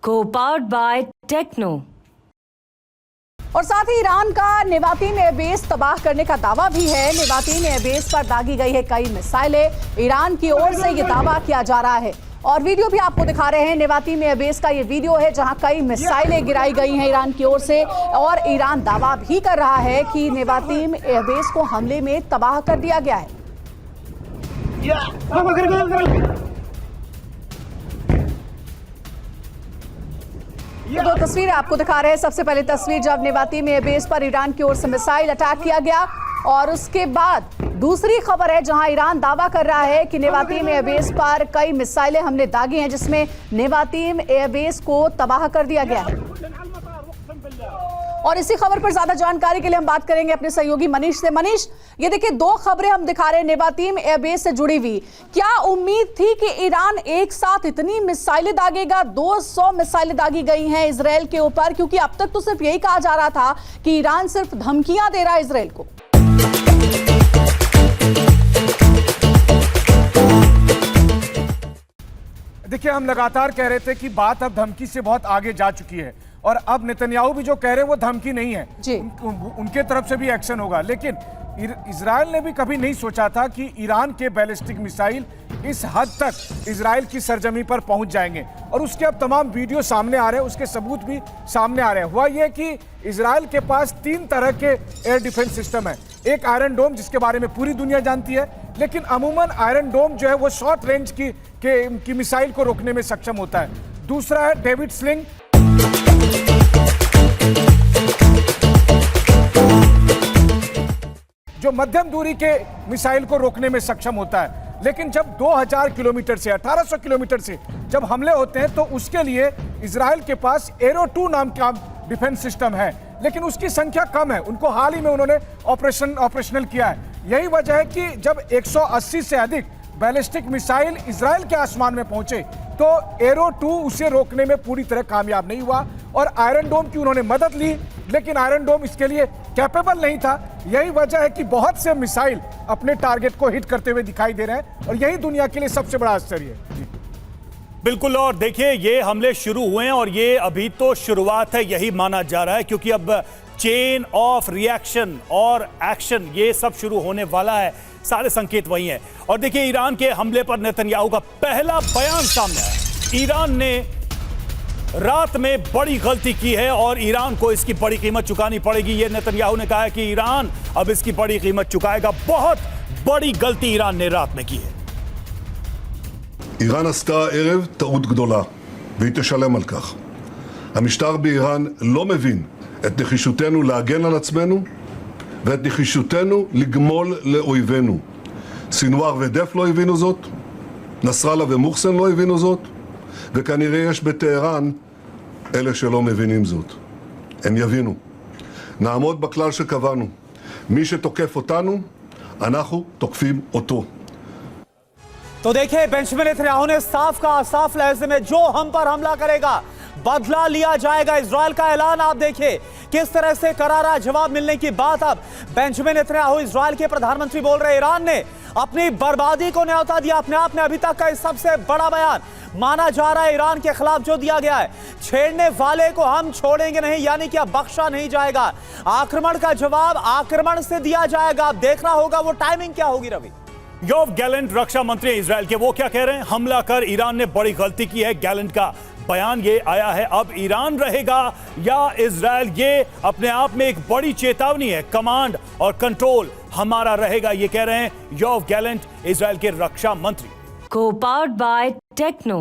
Co-powered by Techno। और साथ ही Iran का नेवातीम एयरबेस तबाह करने का दावा भी है। नेवातीम एयरबेस पर दागी गई है कई मिसाइलें। ईरान की ओर से ये दावा किया जा रहा है और वीडियो भी आपको दिखा रहे हैं। नेवातीम एयरबेस का ये वीडियो है जहां कई मिसाइलें गिराई गई हैं ईरान की ओर से और ईरान दावा भी कर रहा है कि नेवातीम एयरबेस को हमले में तबाह कर दिया गया है। ये दो तस्वीरें आपको दिखा रहे हैं। सबसे पहले तस्वीर जब नेवातीम एयरबेस पर ईरान की ओर से मिसाइल अटैक किया गया और उसके बाद दूसरी खबर है जहां ईरान दावा कर रहा है कि नेवातीम एयरबेस पर कई मिसाइलें हमने दागी हैं जिसमें नेवातीम एयरबेस को तबाह कर दिया गया है। और इसी खबर पर ज्यादा जानकारी के लिए हम बात करेंगे अपने सहयोगी मनीष से। मनीष, ये देखिए दो खबरें हम दिखा रहे हैं नेवातीम एयरबेस से जुड़ी हुई। क्या उम्मीद थी कि ईरान एक साथ इतनी मिसाइलें दागेगा? 200 मिसाइलें दागी गई हैं इजरायल के ऊपर, क्योंकि अब तक तो सिर्फ यही कहा जा रहा था कि ईरान सिर्फ धमकियां दे रहा है इजरायल को। देखिए, हम लगातार कह रहे थे कि बात अब धमकी से बहुत आगे जा चुकी है और अब नेतन्याहू भी जो कह रहे हैं वो धमकी नहीं है, उनके तरफ से भी एक्शन होगा। लेकिन इजराइल ने भी कभी नहीं सोचा था कि ईरान के बैलिस्टिक मिसाइल इस हद तक इजराइल की सरजमी पर पहुंच जाएंगे और उसके अब तमाम वीडियो सामने आ रहे हैं, उसके सबूत भी सामने आ रहे हैं। हुआ यह कि इजराइल के पास 3 तरह के एयर डिफेंस सिस्टम है। एक आयरन डोम, जिसके बारे में पूरी दुनिया जानती है, लेकिन अमूमन आयरन डोम जो है वो शॉर्ट रेंज की मिसाइल को रोकने में सक्षम होता है। दूसरा है डेविड स्लिंग, जो मध्यम दूरी के मिसाइल को रोकने में सक्षम होता है। लेकिन जब 2000 किलोमीटर से 1800 किलोमीटर से जब हमले होते हैं तो उसके लिए इजराइल के पास एरो 2 नाम का डिफेंस सिस्टम है, लेकिन उसकी संख्या कम है। उनको हाल ही में उन्होंने ऑपरेशनल किया है। यही वजह है कि जब 180 से अधिक बैलिस्टिक मिसाइल इजराइल के आसमान में पहुंचे तो एरो 2 उसे रोकने में पूरी तरह कामयाब नहीं हुआ और आयरन डोम की उन्होंने मदद ली, लेकिन आयरन डोम इसके लिए कैपेबल नहीं था। यही वजह है कि बहुत से मिसाइल अपने टारगेट को हिट करते हुए दिखाई दे रहे हैं और यही दुनिया के लिए सबसे बड़ा आश्चर्य है। बिल्कुल, और देखिए ये हमले शुरू हुए हैं और ये अभी तो शुरुआत है, यही माना जा रहा है, क्योंकि अब चेन ऑफ रिएक्शन और एक्शन ये सब शुरू होने वाला है। सारे संकेत वही हैं। और देखिए ईरान के हमले पर नेतन्याहू का पहला बयान सामने आया। ईरान ने रात में बड़ी गलती की है और ईरान को इसकी बड़ी कीमत चुकानी पड़ेगी। ये नेतन्याहू ने कहा है कि ईरान अब इसकी बड़ी कीमत चुकाएगा। बहुत बड़ी गलती ईरान ने रात में की है। איראן עשתה הערב טעות גדולה, והיא תשלם על כך. המשטר באיראן לא מבין את נחישותנו להגן על עצמנו, ואת נחישותנו לגמול לאויבינו. סינואר ודף לא הבינו זאת, נסראללה ומוחסן לא הבינו זאת, וכנראה יש בטהרן אלה שלא מבינים זאת. הם יבינו. נעמוד בכלל שקבענו. מי שתוקף אותנו, אנחנו תוקפים אותו. तो देखिए बेंजामिन नेतन्याहू ने साफ कहा, साफ लहजे में, जो हम पर हमला करेगा बदला लिया जाएगा। इजराइल का ऐलान आप देखिए, किस तरह से करारा जवाब मिलने की बात अब बेंजामिन नेतन्याहू इजराइल के प्रधानमंत्री बोल रहे। ईरान ने अपनी बर्बादी को न्योता दिया अपने आप में। अभी तक का सबसे बड़ा बयान माना जा रहा है ईरान के खिलाफ जो दिया गया है। छेड़ने वाले को हम छोड़ेंगे नहीं, यानी कि अब बख्शा नहीं जाएगा। आक्रमण का जवाब आक्रमण से दिया जाएगा। अब देखना होगा वो टाइमिंग क्या होगी। रवि, योव गैलेंट रक्षा मंत्री इजराइल के, वो क्या कह रहे हैं? हमला कर ईरान ने बड़ी गलती की है। गैलेंट का बयान ये आया है। अब ईरान रहेगा या इजराइल, ये अपने आप में एक बड़ी चेतावनी है। कमांड और कंट्रोल हमारा रहेगा, ये कह रहे हैं योव गैलेंट, इजराइल के रक्षा मंत्री। Co-powered by Techno।